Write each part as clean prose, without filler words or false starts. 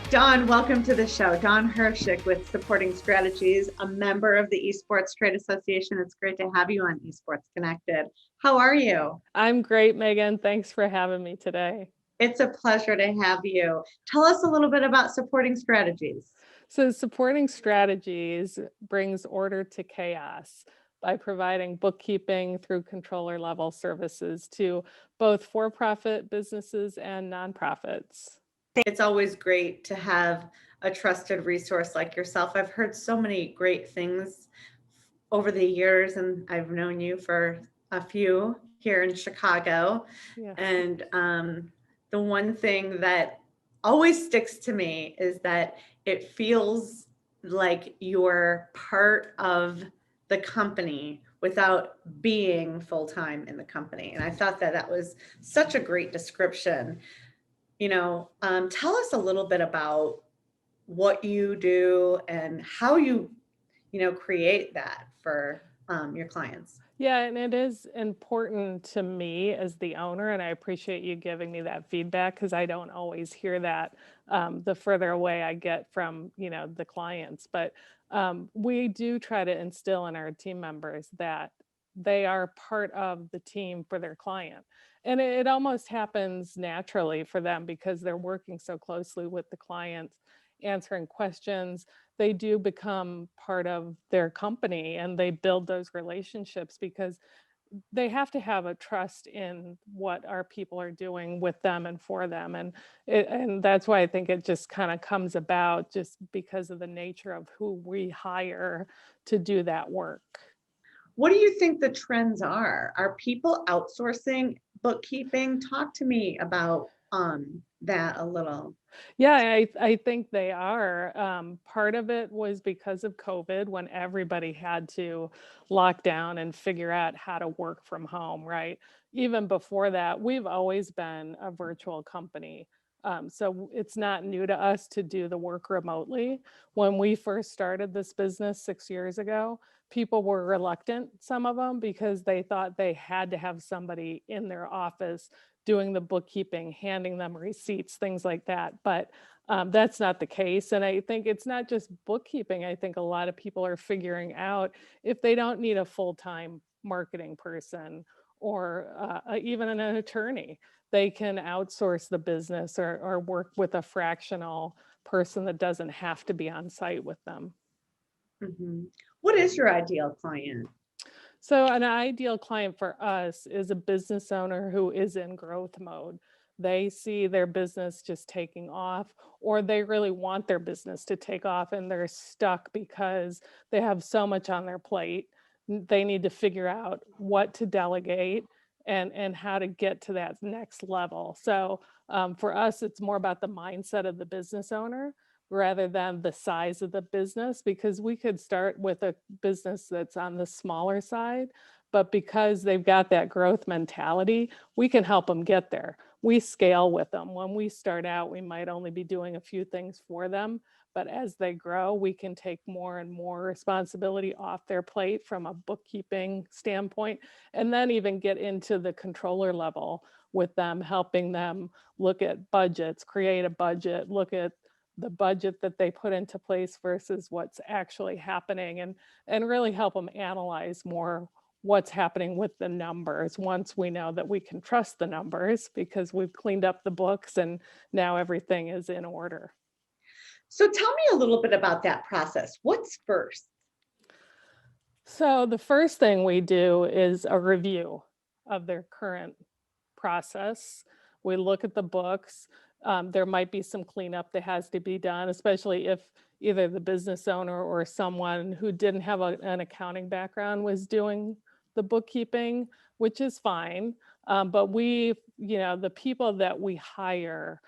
Dawn, welcome to the show. Dawn Hershik with Supporting Strategies, a member of the Esports Trade Association. It's great to have you on Esports Connected. How are you? I'm great, Megan. Thanks for having me today. It's a pleasure to have you. Tell us a little bit about Supporting Strategies. So, supporting strategies brings order to chaos by providing bookkeeping through controller level services to both for profit businesses and nonprofits. It's always great to have a trusted resource like yourself. I've heard so many great things over the years, and I've known you for a few here in Chicago. Yes. And the one thing that always sticks to me is that it feels like you're part of the company without being full time in the company. And I thought that that was such a great description. Tell us a little bit about what you do and how you create that for your clients. Yeah, and it is important to me as the owner, and I appreciate you giving me that feedback because I don't always hear that the further away I get from, the clients. But we do try to instill in our team members that they are part of the team for their client. And it almost happens naturally for them because they're working so closely with the clients, answering questions. They do become part of their company and they build those relationships because they have to have a trust in what our people are doing with them and for them. And that's why I think it just kind of comes about just because of the nature of who we hire to do that work. What do you think the trends are? Are people outsourcing bookkeeping? Talk to me about that a little. Yeah, I think they are. Part of it was because of COVID when everybody had to lock down and figure out how to work from home, right? Even before that, we've always been a virtual company. So it's not new to us to do the work remotely. When we first started this business 6 years ago, people were reluctant, some of them, because they thought they had to have somebody in their office doing the bookkeeping, handing them receipts, things like that. But that's not the case. And I think it's not just bookkeeping. I think a lot of people are figuring out if they don't need a full time marketing person or even an attorney, they can outsource the business or work with a fractional person that doesn't have to be on site with them. Mhm. What is your ideal client? So, an ideal client for us is a business owner who is in growth mode. They see their business just taking off, or they really want their business to take off and they're stuck because they have so much on their plate. They need to figure out what to delegate and how to get to that next level. So, for us, it's more about the mindset of the business owner rather than the size of the business because we could start with a business that's on the smaller side, but because they've got that growth mentality, we can help them get there. We scale with them. When we start out, we might only be doing a few things for them, but as they grow, we can take more and more responsibility off their plate from a bookkeeping standpoint, and then even get into the controller level with them, helping them look at budgets, create a budget, look at the budget that they put into place versus what's actually happening and really help them analyze more what's happening with the numbers once we know that we can trust the numbers because we've cleaned up the books and now everything is in order. So tell me a little bit about that process. What's first? So the first thing we do is a review of their current process. We look at the books. There might be some cleanup that has to be done, especially if either the business owner or someone who didn't have an accounting background was doing the bookkeeping, which is fine. But the people that we hire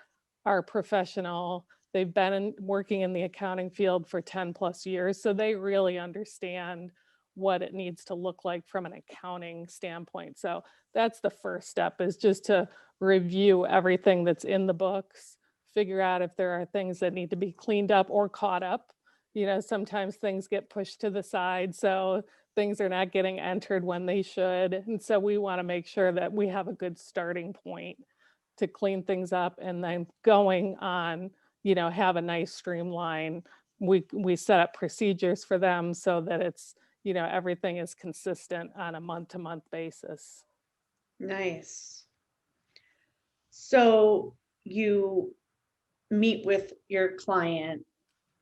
are professional. They've been working in the accounting field for 10 plus years, so they really understand what it needs to look like from an accounting standpoint. So that's the first step is just to review everything that's in the books, figure out if there are things that need to be cleaned up or caught up. Sometimes things get pushed to the side, so things are not getting entered when they should. And so we want to make sure that we have a good starting point to clean things up and then going on have a nice streamline. We set up procedures for them so that it's, everything is consistent on a month-to-month basis. Nice. So you meet with your client,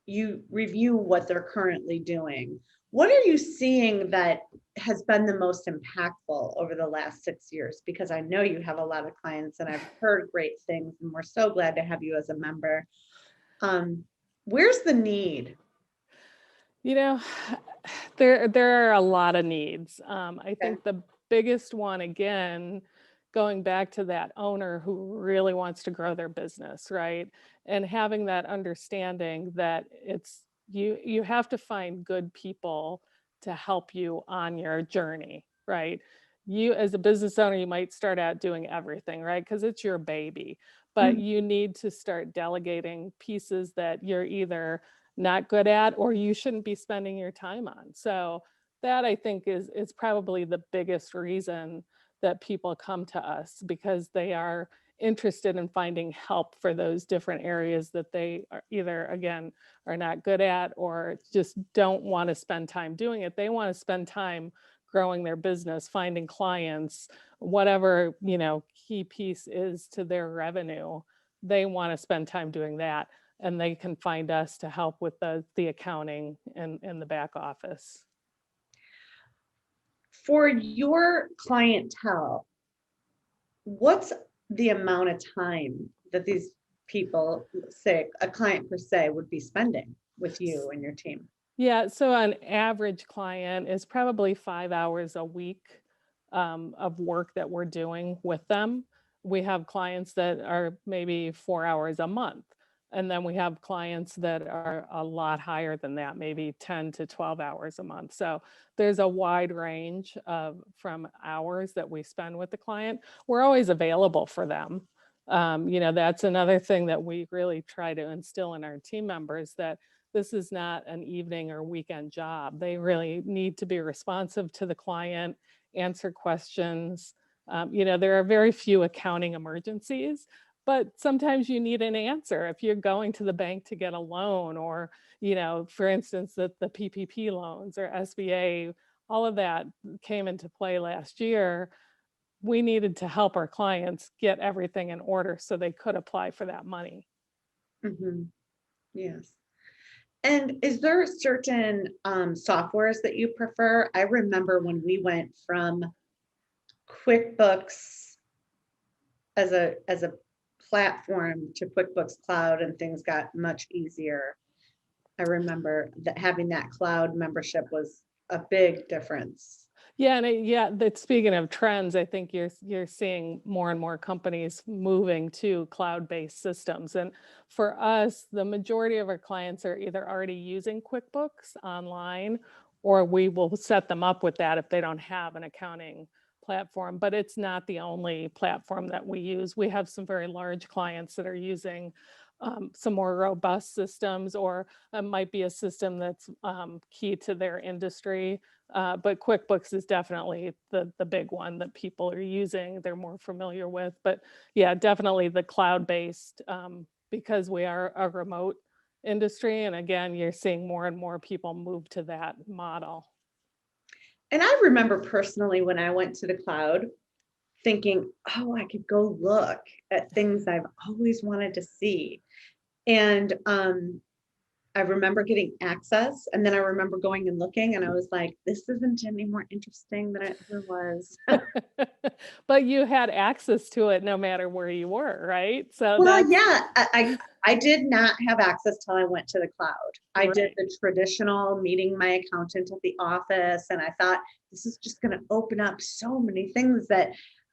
you review what they're currently doing. What are you seeing that has been the most impactful over the last 6 years? Because I know you have a lot of clients and I've heard great things, and we're so glad to have you as a member. Where's the need? You know, there are a lot of needs. I Okay. think the biggest one, again, going back to that owner who really wants to grow their business, right? And having that understanding that you have to find good people to help you on your journey, right? You as a business owner, you might start out doing everything, right? Because it's your baby, but Mhm. you need to start delegating pieces that you're either not good at or you shouldn't be spending your time on. So that, I think, is probably the biggest reason that people come to us, because they are interested in finding help for those different areas that they are either, again, are not good at or just don't want to spend time doing it. They want to spend time growing their business, finding clients, whatever, key piece is to their revenue. They want to spend time doing that, and they can find us to help with the accounting and the back office. For your clientele, what's the amount of time that these people, say a client per se, would be spending with you and your team? Yeah, so an average client is probably 5 hours a week of work that we're doing with them. We have clients that are maybe 4 hours a month. And then we have clients that are a lot higher than that, maybe 10 to 12 hours a month. So there's a wide range of from hours that we spend with the client. We're always available for them. That's another thing that we really try to instill in our team members, that this is not an evening or weekend job. They really need to be responsive to the client, answer questions. There are very few accounting emergencies, but sometimes you need an answer. If you're going to the bank to get a loan, or, for instance, the PPP loans or SBA, all of that came into play last year. We needed to help our clients get everything in order so they could apply for that money. Hmm. Yes. And is there certain softwares that you prefer? I remember when we went from QuickBooks as a platform to QuickBooks Cloud, and things got much easier. I remember that having that cloud membership was a big difference. Yeah, yeah, that speaking of trends, I think you're seeing more and more companies moving to cloud-based systems. And for us, the majority of our clients are either already using QuickBooks online, or we will set them up with that if they don't have an accounting platform. But it's not the only platform that we use. We have some very large clients that are using some more robust systems, or it might be a system that's key to their industry, but QuickBooks is definitely the big one that people are using. They're more familiar with. But yeah, definitely the cloud-based, because we are a remote industry. And again, you're seeing more and more people move to that model. And I remember personally when I went to the cloud thinking, oh, I could go look at things I've always wanted to see. And I remember getting access, and then I remember going and looking, and I was like, this isn't any more interesting than it ever was. But you had access to it no matter where you were, right? So Well, that's yeah, I did not have access till I went to the cloud. I did right. the traditional meeting my accountant at the office, and I thought this is just going to open up so many things that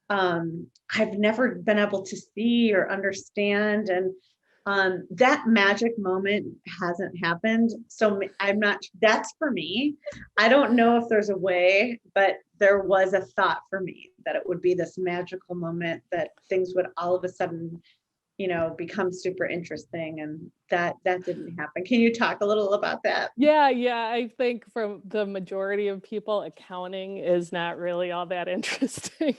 I've never been able to see or understand. And that magic moment hasn't happened. So I'm not, that's for me. I don't know if there's a way, but there was a thought for me that it would be this magical moment that things would all of a sudden become super interesting, and that didn't happen. Can you talk a little about that? Yeah, I think from the majority of people, accounting is not really all that interesting,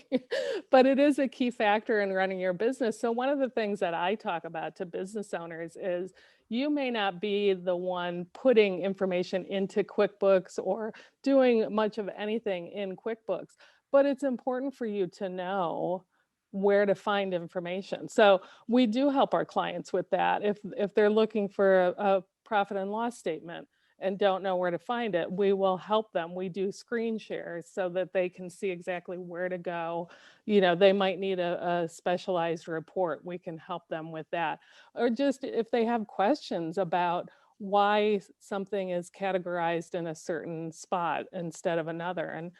but it is a key factor in running your business. So one of the things that I talk about to business owners is you may not be the one putting information into QuickBooks or doing much of anything in QuickBooks, but it's important for you to know where to find information. So we do help our clients with that. If they're looking for a profit and loss statement and don't know where to find it, we will help them. We do screen shares so that they can see exactly where to go. They might need a specialized report. We can help them with that. Or just if they have questions about why something is categorized in a certain spot instead of another. And,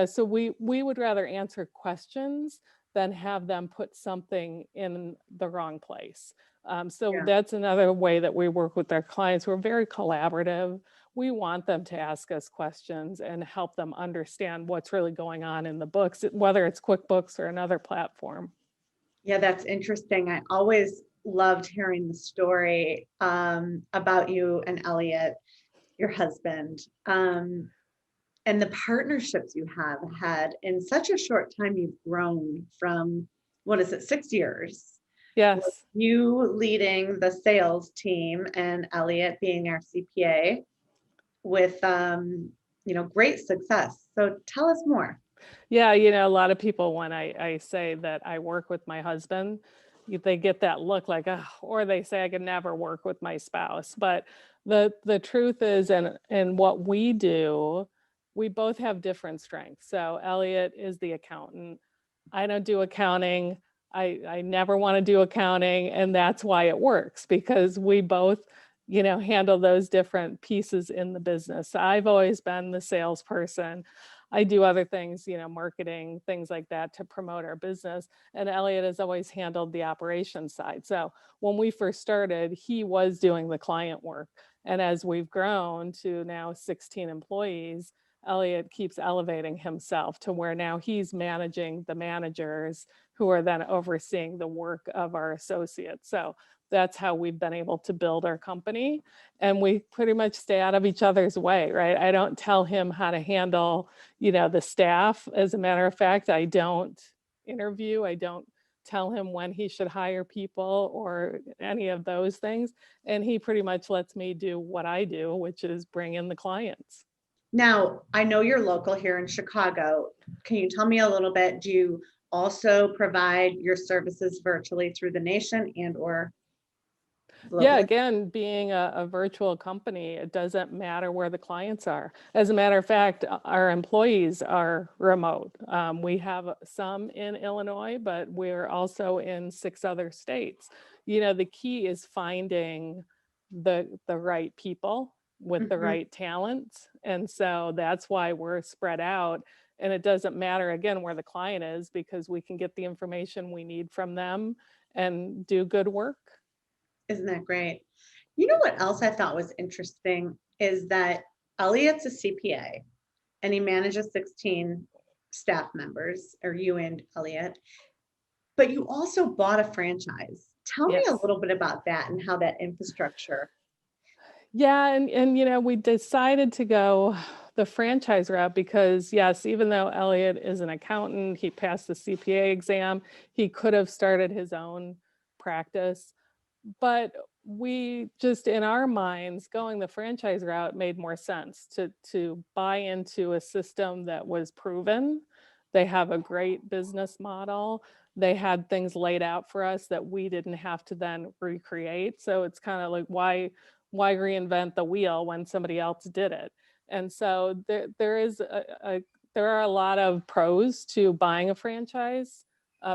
so we would rather answer questions than have them put something in the wrong place. So Yeah. that's another way that we work with our clients. We're very collaborative. We want them to ask us questions and help them understand what's really going on in the books, whether it's QuickBooks or another platform. Yeah, that's interesting. I always loved hearing the story about you and Elliot, your husband, and the partnerships you have had in such a short time. You've grown from, what is it, 6 years? With Yes. you leading the sales team and Elliot being our CPA with, great success. So tell us more. Yeah, a lot of people, when I say that I work with my husband, they get that look like, oh, or they say I could never work with my spouse. But the truth is, and what we do, we both have different strengths. So Elliot is the accountant. I don't do accounting. I never want to do accounting, and that's why it works because we both, handle those different pieces in the business. I've always been the salesperson. I do other things, marketing, things like that to promote our business. And Elliot has always handled the operations side. So when we first started, he was doing the client work. And as we've grown to now 16 employees, Elliot keeps elevating himself to where now he's managing the managers who are then overseeing the work of our associates. So that's how we've been able to build our company. And we pretty much stay out of each other's way, right? I don't tell him how to handle the staff. As a matter of fact, I don't interview. I don't tell him when he should hire people or any of those things. And he pretty much lets me do what I do, which is bring in the clients. Now, I know you're local here in Chicago. Can you tell me a little bit? Do you also provide your services virtually through the nation and or Yeah, globally? again, being a virtual company, it doesn't matter where the clients are. As a matter of fact, our employees are remote. We have some in Illinois, but we're also in 6 other states. The key is finding the right people with the Mhm. right talent. And so that's why we're spread out. And it doesn't matter, again, where the client is because we can get the information we need from them and do good work. Isn't that great? You know what else I thought was interesting is that Elliot's a CPA and he manages 16 staff members, or you and Elliot, but you also bought a franchise. Tell me a Yes. little bit about that and how that infrastructure. Yeah, and we decided to go the franchise route because yes, even though Elliot is an accountant, he passed the CPA exam, he could have started his own practice, but we just in our minds going the franchise route made more sense to buy into a system that was proven. They have a great business model. They had things laid out for us that we didn't have to then recreate. So it's kind of like why reinvent the wheel when somebody else did it? And so there are a lot of pros to buying a franchise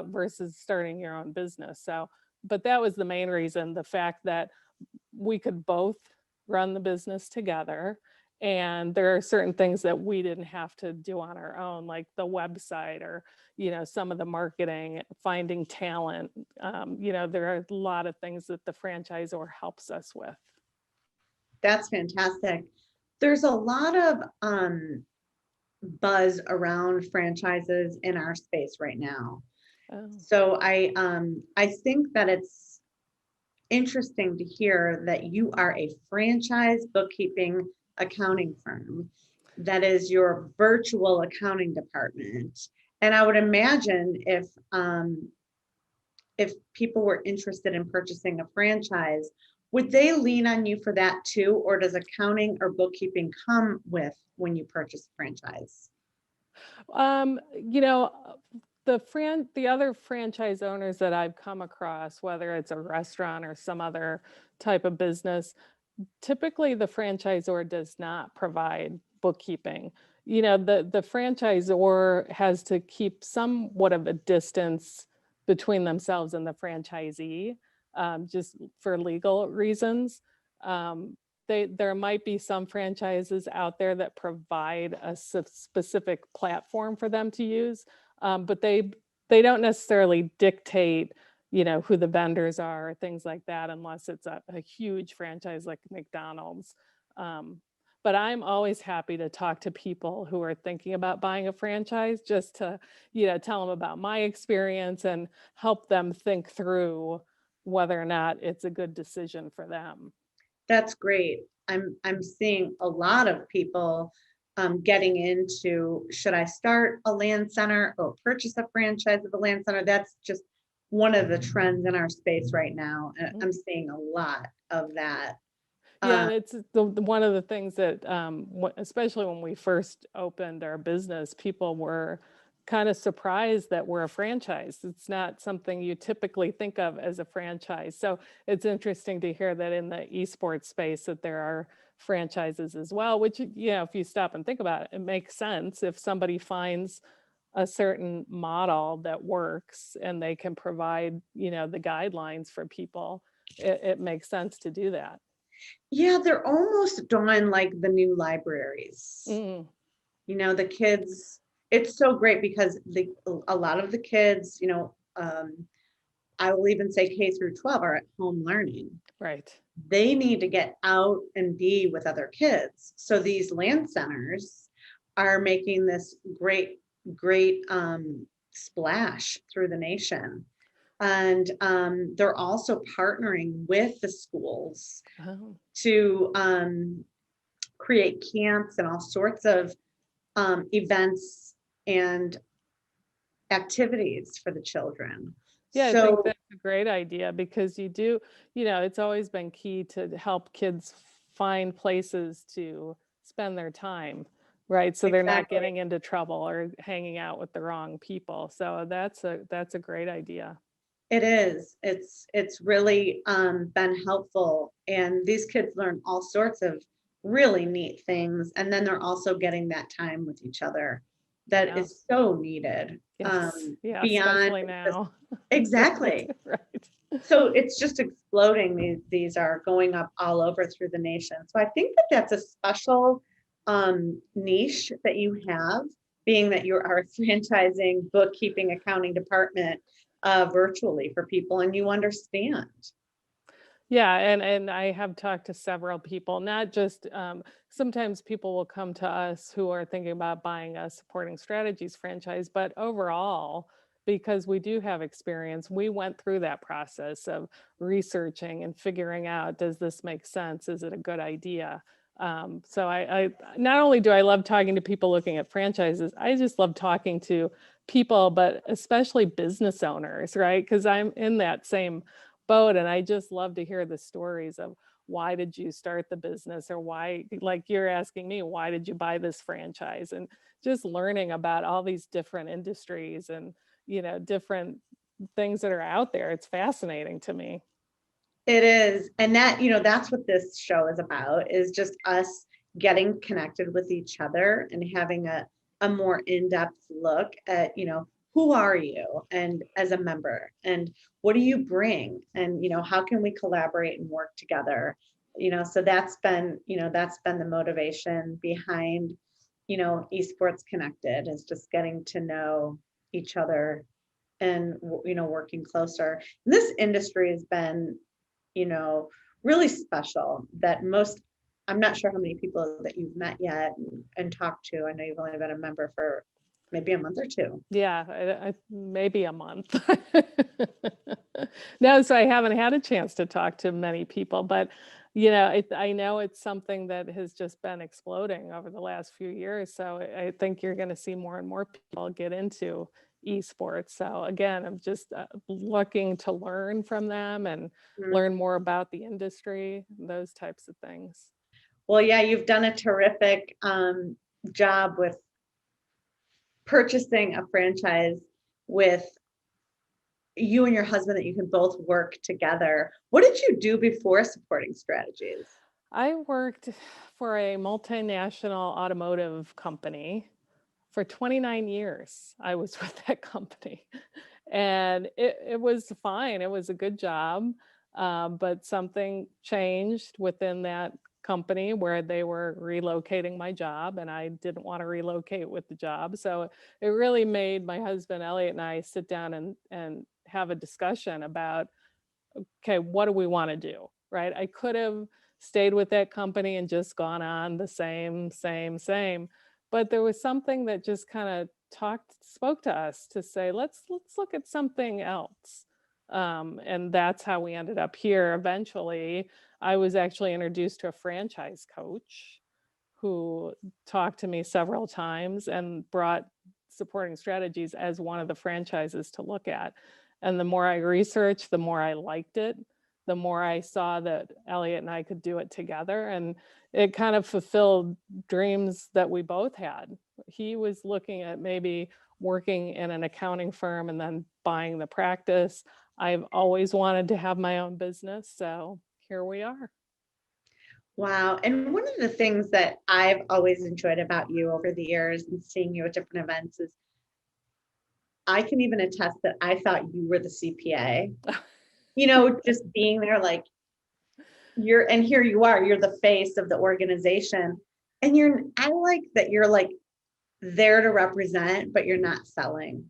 versus starting your own business. So, but that was the main reason, the fact that we could both run the business together. And there are certain things that we didn't have to do on our own, like the website or, some of the marketing, finding talent. There are a lot of things that the franchisor helps us with. That's fantastic. There's a lot of buzz around franchises in our space right now. Oh, So I think that it's interesting to hear that you are a franchise bookkeeping accounting firm that is your virtual accounting department. And I would imagine if people were interested in purchasing a franchise, would they lean on you for that too? Or does accounting or bookkeeping come with when you purchase a franchise? You know, the other franchise owners that I've come across, whether it's a restaurant or some other type of business, typically the franchisor does not provide bookkeeping. The franchisor has to keep somewhat of a distance between themselves and the franchisee, just for legal reasons. Um, there might be some franchises out there that provide a specific platform for them to use, but they don't necessarily dictate, who the vendors are or things like that, unless it's a huge franchise like McDonald's. Um, but I'm always happy to talk to people who are thinking about buying a franchise, just to, tell them about my experience and help them think through whether or not it's a good decision for them. That's great. I'm seeing a lot of people getting into, should I start a land center or purchase a franchise of a land center? That's just one of the trends in our space right now. I'm seeing a lot of that. Yeah, Uh, and it's one of the things that, especially when we first opened our business, people were kind of surprised that we're a franchise. It's not something you typically think of as a franchise. So it's interesting to hear that in the esports space that there are franchises as well, which, if you stop and think about it, it makes sense. If somebody finds a certain model that works and they can provide, the guidelines for people, it makes sense to do that. yeah, they're almost doing like the new libraries. Mm. The kids, it's so great because a lot of the kids, I will even say K through 12 are at home learning. Right. They need to get out and be with other kids. So these land centers are making this great splash through the nation. And they're also partnering with the schools Oh. to create camps and all sorts of events and activities for the children. Yeah, I think So that's a great idea because it's always been key to help kids find places to spend their time, right? So they're not exactly. getting into trouble or hanging out with the wrong people. So that's a great idea. It is. It's really been helpful, and these kids learn all sorts of really neat things, and then they're also getting that time with each other that Yeah. is so needed Yes. Yeah, beyond especially just now. Right. exactly. Right. So it's just exploding. These are going up all over through the nation. So I think that that's a special niche that you have, being that you are franchising bookkeeping accounting department virtually for people, and you understand. Yeah, and I have talked to several people, not just sometimes people will come to us who are thinking about buying a supporting strategies franchise, but overall, because we do have experience, we went through that process of researching and figuring out, does this make sense? Is it a good idea? So I not only do I love talking to people looking at franchises, I just love talking to people, but especially business owners, right? Because I'm in that same boat and I just love to hear the stories of why did you start the business, or why, like you're asking me, why did you buy this franchise, and just learning about all these different industries and different things that are out there. It's fascinating to me. It is. And that, that's what this show is about, is just us getting connected with each other and having a more in-depth look at, who are you and as a member, and what do you bring, and how can we collaborate and work together? So that's been the motivation behind, Esports Connected, is just getting to know each other and working closer. This industry has been, you know, really special that I'm not sure how many people that you've met yet and talked to. I know you've only been a member for maybe a month or two. Yeah, maybe a month. No, so I haven't had a chance to talk to many people, but I know it's something that has just been exploding over the last few years. So I think you're going to see more and more people get into esports. So again, I'm just looking to learn from them and Mm. learn more about the industry, those types of things. Well, yeah, you've done a terrific job with purchasing a franchise with you and your husband that you can both work together. What did you do before supporting strategies? I worked for a multinational automotive company for 29 years. I was with that company and it was fine. It was a good job. But something changed within that company where they were relocating my job and I didn't want to relocate with the job. So it really made my husband Elliot and I sit down and have a discussion about, okay, what do we want to do? Right? I could have stayed with that company and just gone on the same, but there was something that just kind of spoke to us to say, let's look at something else. And that's how we ended up here. Eventually, I was actually introduced to a franchise coach who talked to me several times and brought supporting strategies as one of the franchises to look at. And the more I researched, the more I liked it, the more I saw that Elliot and I could do it together. And it kind of fulfilled dreams that we both had. He was looking at maybe working in an accounting firm and then buying the practice. I've always wanted to have my own business. So here we are. Wow. And one of the things that I've always enjoyed about you over the years and seeing you at different events is I can even attest that I thought you were the CPA. Just being there, like and here you are, you're the face of the organization. And I like that you're like there to represent, but you're not selling.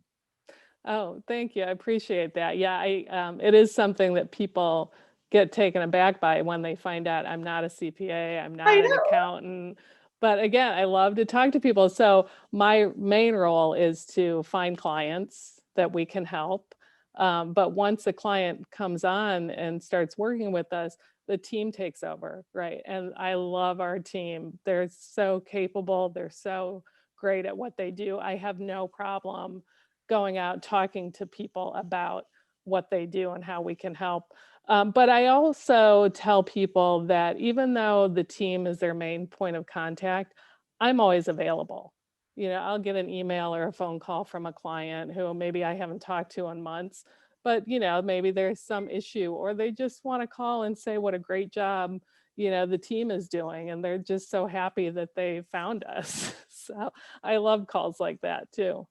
Oh, thank you. I appreciate that. Yeah, it is something that people get taken aback by when they find out I'm not a CPA, I'm I not an know. accountant. But again, I love to talk to people. So my main role is to find clients that we can help. But once the client comes on and starts working with us, the team takes over, right? And I love our team. They're so capable. They're so great at what they do. I have no problem going out talking to people about what they do and how we can help. But I also tell people that even though the team is their main point of contact, I'm always available. I'll get an email or a phone call from a client who maybe I haven't talked to in months, but maybe there's some issue or they just want to call and say what a great job the team is doing and they're just so happy that they found us. So I love calls like that too.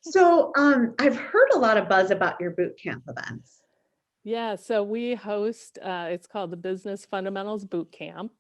So I've heard a lot of buzz about your boot camp events. Yeah, so we host, it's called the Business Fundamentals Boot Camp.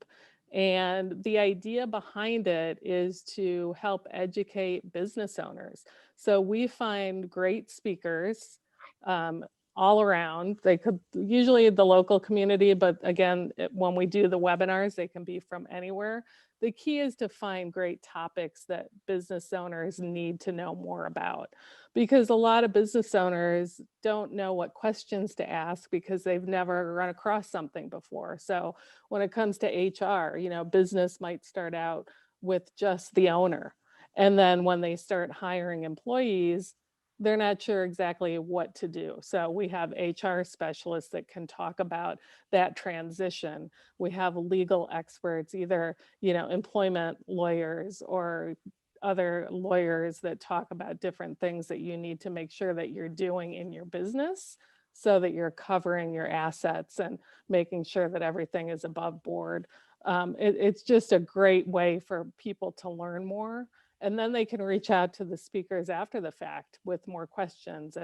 And the idea behind it is to help educate business owners. So we find great speakers all around. They could usually the local community, but again, when we do the webinars, they can be from anywhere. The key is to find great topics that business owners need to know more about because a lot of business owners don't know what questions to ask because they've never run across something before. So when it comes to HR, business might start out with just the owner. And then when they start hiring employees, they're not sure exactly what to do. So we have HR specialists that can talk about that transition. We have legal experts, either, employment lawyers or other lawyers that talk about different things that you need to make sure that you're doing in your business so that you're covering your assets and making sure that everything is above board. It's just a great way for people to learn more. And then they can reach out to the speakers after the fact with more questions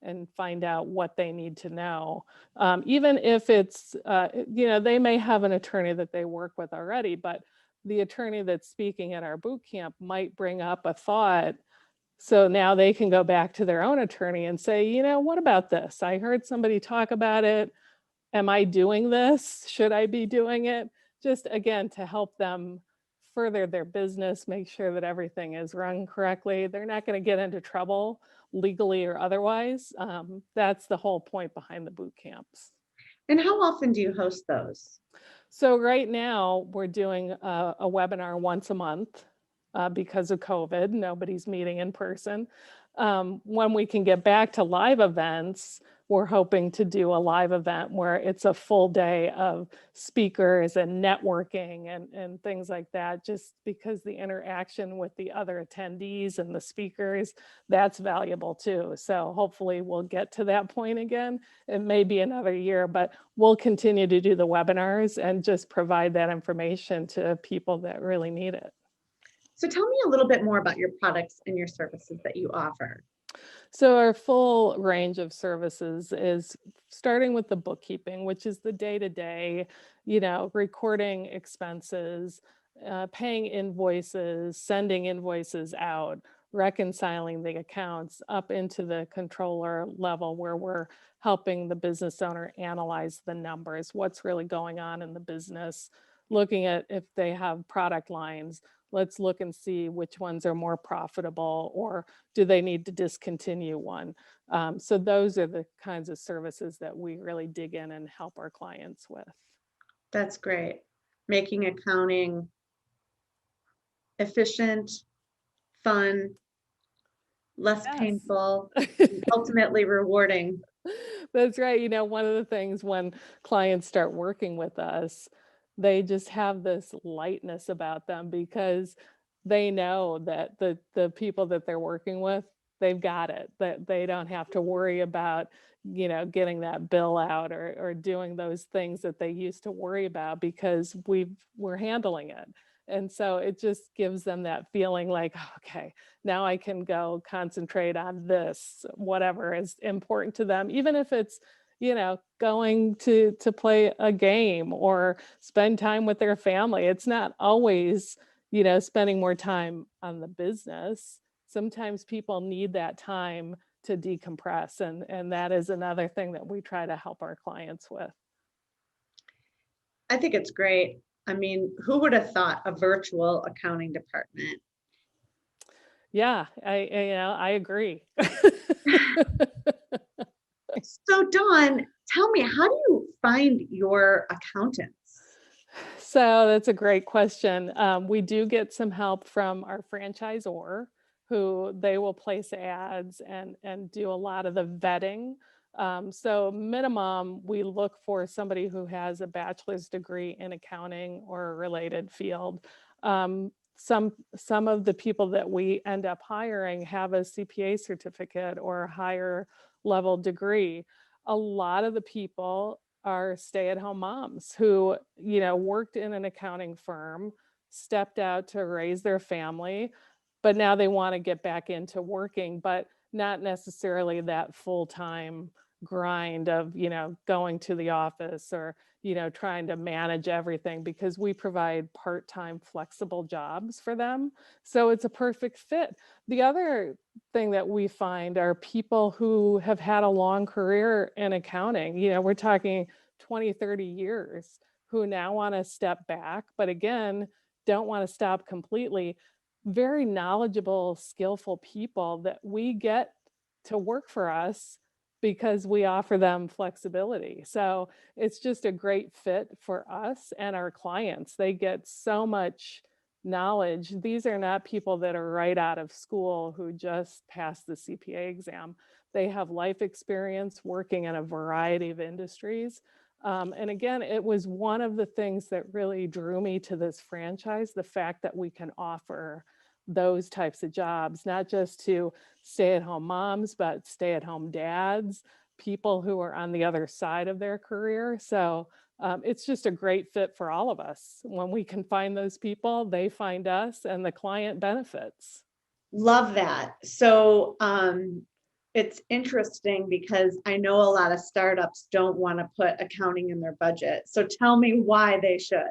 and find out what they need to know. Even if it's, they may have an attorney that they work with already, but the attorney that's speaking at our boot camp might bring up a thought. So now they can go back to their own attorney and say, what about this? I heard somebody talk about it. Am I doing this? Should I be doing it? Just again, to help them further their business, make sure that everything is run correctly. They're not going to get into trouble legally or otherwise. That's the whole point behind the boot camps. And how often do you host those? So right now we're doing a webinar once a month because of COVID. Nobody's meeting in person. When we can get back to live events, we're hoping to do a live event where it's a full day of speakers and networking and things like that, just because the interaction with the other attendees and the speakers, that's valuable too. So hopefully we'll get to that point again. It may be another year, but we'll continue to do the webinars and just provide that information to people that really need it. So tell me a little bit more about your products and your services that you offer. So our full range of services is starting with the bookkeeping, which is the day-to-day, recording expenses, paying invoices, sending invoices out, reconciling the accounts up into the controller level where we're helping the business owner analyze the numbers, what's really going on in the business, looking at if they have product lines. Let's look and see which ones are more profitable, or do they need to discontinue one? So those are the kinds of services that we really dig in and help our clients with. That's great. Making accounting efficient, fun, less Yes. painful, and ultimately rewarding. That's right. One of the things when clients start working with us, they just have this lightness about them because they know that the people that they're working with, they've got it, that they don't have to worry about, getting that bill out or doing those things that they used to worry about because we're handling it. And so it just gives them that feeling like, "Oh, okay, now I can go concentrate on this, whatever is important to them, even if it's, going to play a game or spend time with their family. It's not always, spending more time on the business. Sometimes people need that time to decompress. And that is another thing that we try to help our clients with. I think it's great. I mean, who would have thought a virtual accounting department? Yeah, I agree. So, Dawn, tell me, how do you find your accountants? So that's a great question. We do get some help from our franchisor, who they will place ads and do a lot of the vetting. So minimum, we look for somebody who has a bachelor's degree in accounting or a related field. Some of the people that we end up hiring have a CPA certificate or a higher level degree. A lot of the people are stay-at-home moms who, worked in an accounting firm, stepped out to raise their family, but now they want to get back into working, but not necessarily that full-time grind of, going to the office or, trying to manage everything because we provide part-time flexible jobs for them. So it's a perfect fit. The other thing that we find are people who have had a long career in accounting. We're talking 20, 30 years, who now want to step back, but again, don't want to stop completely. Very knowledgeable, skillful people that we get to work for us because we offer them flexibility. So it's just a great fit for us and our clients. They get so much knowledge. These are not people that are right out of school who just passed the CPA exam. They have life experience working in a variety of industries. And again, it was one of the things that really drew me to this franchise, the fact that we can offer those types of jobs, not just to stay-at-home moms, but stay-at-home dads, people who are on the other side of their career. So it's just a great fit for all of us. When we can find those people, they find us, and the client benefits. Love that. So, it's interesting because I know a lot of startups don't want to put accounting in their budget. So tell me why they should.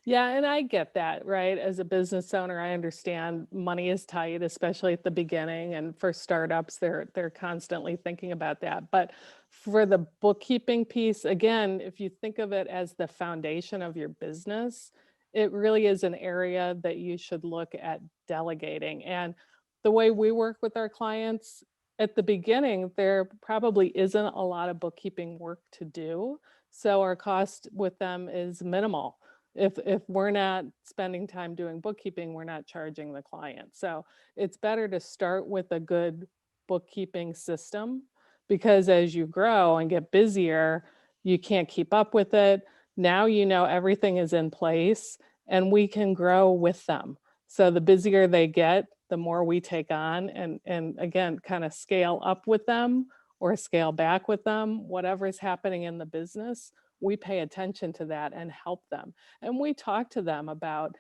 Yeah, and I get that, right? As a business owner, I understand money is tight, especially at the beginning. And for startups, they're constantly thinking about that. But for the bookkeeping piece, again, if you think of it as the foundation of your business, it really is an area that you should look at delegating. And the way we work with our clients, at the beginning, there probably isn't a lot of bookkeeping work to do. So our cost with them is minimal. If we're not spending time doing bookkeeping, we're not charging the client. So it's better to start with a good bookkeeping system, because as you grow and get busier, you can't keep up with it. Now you know everything is in place and we can grow with them. So the busier they get, the more we take on, and again, kind of scale up with them or scale back with them, whatever is happening in the business, we pay attention to that and help them. And we talk to them about,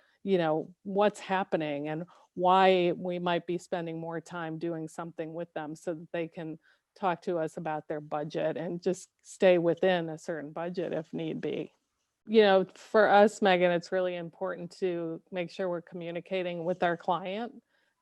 what's happening and why we might be spending more time doing something with them so that they can talk to us about their budget and just stay within a certain budget if need be. For us, Megan, it's really important to make sure we're communicating with our client.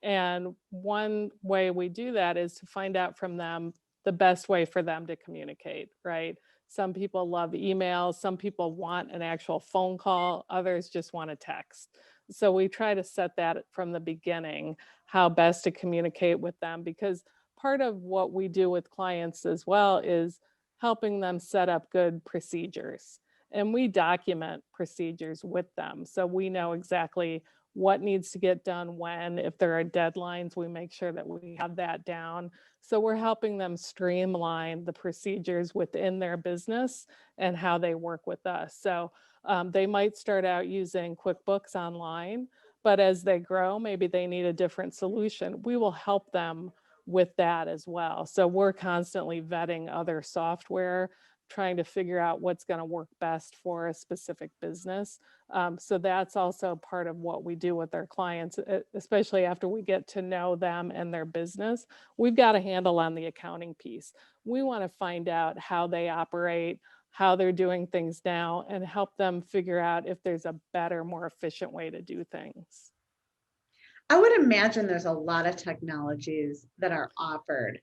And one way we do that is to find out from them the best way for them to communicate, right? Some people love emails, some people want an actual phone call, others just want a text. So we try to set that from the beginning, how best to communicate with them, because part of what we do with clients as well is helping them set up good procedures, and we document procedures with them. So we know exactly what needs to get done when. If there are deadlines, we make sure that we have that down. So we're helping them streamline the procedures within their business and how they work with us. So they might start out using QuickBooks Online, but as they grow, maybe they need a different solution. We will help them with that as well. So we're constantly vetting other software, trying to figure out what's going to work best for a specific business. So that's also part of what we do with our clients, especially after we get to know them and their business. We've got a handle on the accounting piece. We want to find out how they operate, how they're doing things now, and help them figure out if there's a better, more efficient way to do things. I would imagine there's a lot of technologies that are offered.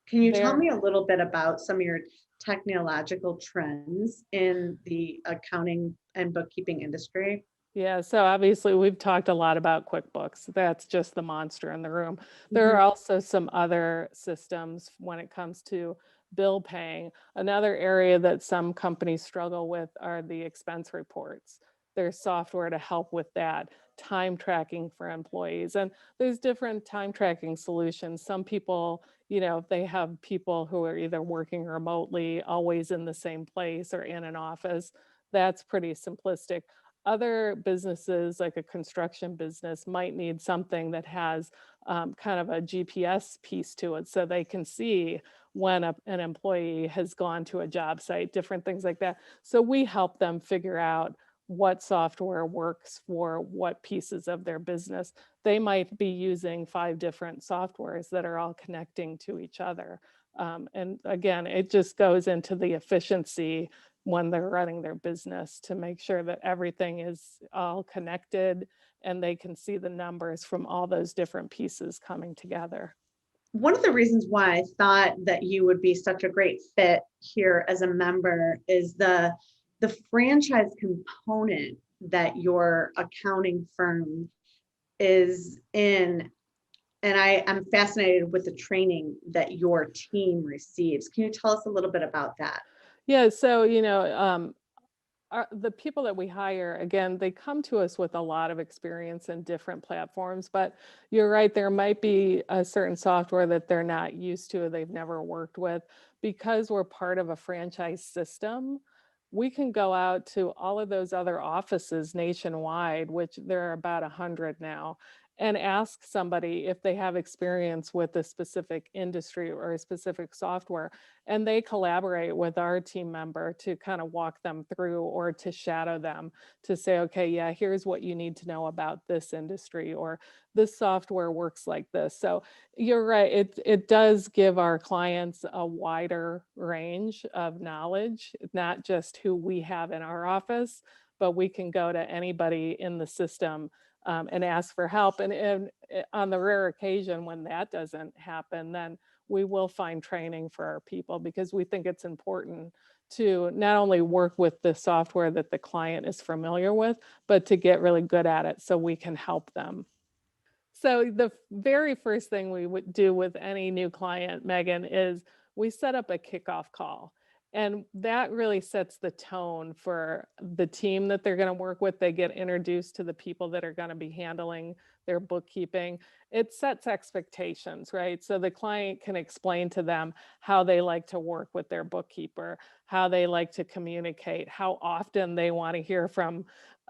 Can you tell There me a little bit about some of your technological trends in the accounting and bookkeeping industry? Yeah, so obviously we've talked a lot about QuickBooks. That's just the monster in the room. There are Mhm. also some other systems when it comes to bill paying. Another area that some companies struggle with are the expense reports. There's software to help with that, time tracking for employees. And there's different time tracking solutions. Some people, they have people who are either working remotely, always in the same place or in an office. That's pretty simplistic. Other businesses, like a construction business, might need something that has kind of a GPS piece to it so they can see when an employee has gone to a job site, different things like that. So we help them figure out what software works for what pieces of their business. They might be using 5 different softwares that are all connecting to each other. And again, it just goes into the efficiency when they're running their business to make sure that everything is all connected and they can see the numbers from all those different pieces coming together. One of the reasons why I thought that you would be such a great fit here as a member is the franchise component that your accounting firm is in. And I am fascinated with the training that your team receives. Can you tell us a little bit about that? Yeah, so the people that we hire, again, they come to us with a lot of experience in different platforms, but you're right, there might be a certain software that they're not used to, they've never worked with. Because we're part of a franchise system, we can go out to all of those other offices nationwide, which there are about 100 now, and ask somebody if they have experience with a specific industry or a specific software, and they collaborate with our team member to kind of walk them through or to shadow them to say, okay, yeah, here's what you need to know about this industry, or this software works like this. So you're right, it does give our clients a wider range of knowledge, not just who we have in our office, but we can go to anybody in the system and ask for help. And on the rare occasion when that doesn't happen, then we will find training for our people, because we think it's important to not only work with the software that the client is familiar with, but to get really good at it so we can help them. So the very first thing we would do with any new client, Megan, is we set up a kickoff call. And that really sets the tone for the team that they're going to work with. They get introduced to the people that are going to be handling their bookkeeping. It sets expectations, right? So the client can explain to them how they like to work with their bookkeeper, how they like to communicate, how often they want to hear from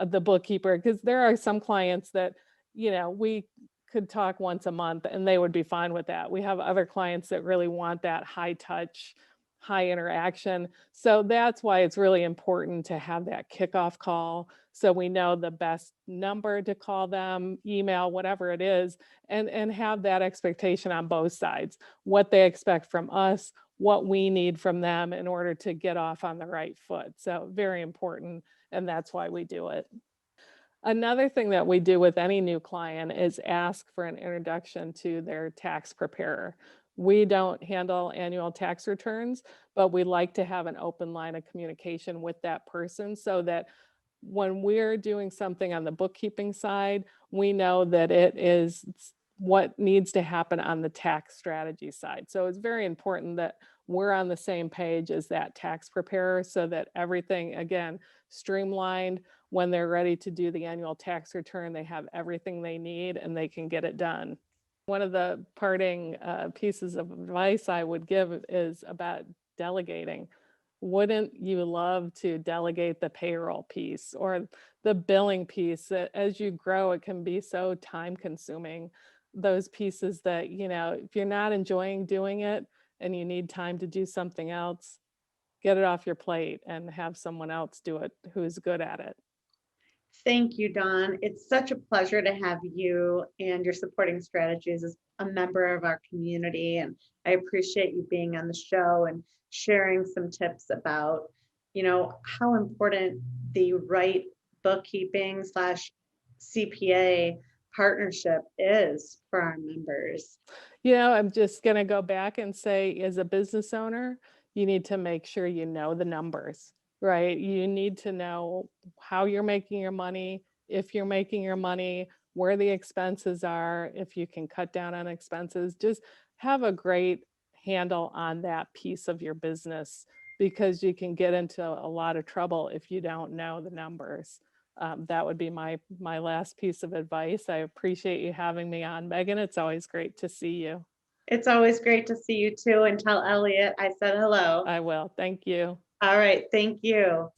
the bookkeeper. Because there are some clients that, we could talk once a month and they would be fine with that. We have other clients that really want that high touch, high interaction. So that's why it's really important to have that kickoff call so we know the best number to call them, email, whatever it is, and have that expectation on both sides. What they expect from us, what we need from them in order to get off on the right foot. So very important, and that's why we do it. Another thing that we do with any new client is ask for an introduction to their tax preparer. We don't handle annual tax returns, but we like to have an open line of communication with that person so that when we're doing something on the bookkeeping side, we know that it is what needs to happen on the tax strategy side. So it's very important that we're on the same page as that tax preparer so that everything, again, streamlined. When they're ready to do the annual tax return, they have everything they need and they can get it done. One of the parting pieces of advice I would give is about delegating. Wouldn't you love to delegate the payroll piece or the billing piece? As you grow, it can be so time consuming. Those pieces that, if you're not enjoying doing it and you need time to do something else, get it off your plate and have someone else do it who's good at it. Thank you, Dawn. It's such a pleasure to have you and your supporting strategies as a member of our community. And I appreciate you being on the show and sharing some tips about, how important the right bookkeeping slash CPA partnership is for our members. I'm just going to go back and say, as a business owner, you need to make sure you know the numbers, right? You need to know how you're making your money, if you're making your money, where the expenses are, if you can cut down on expenses. Just have a great handle on that piece of your business because you can get into a lot of trouble if you don't know the numbers. That would be my last piece of advice. I appreciate you having me on, Megan. It's always great to see you. It's always great to see you too, and tell Elliot I said hello. I will. Thank you. All right. Thank you.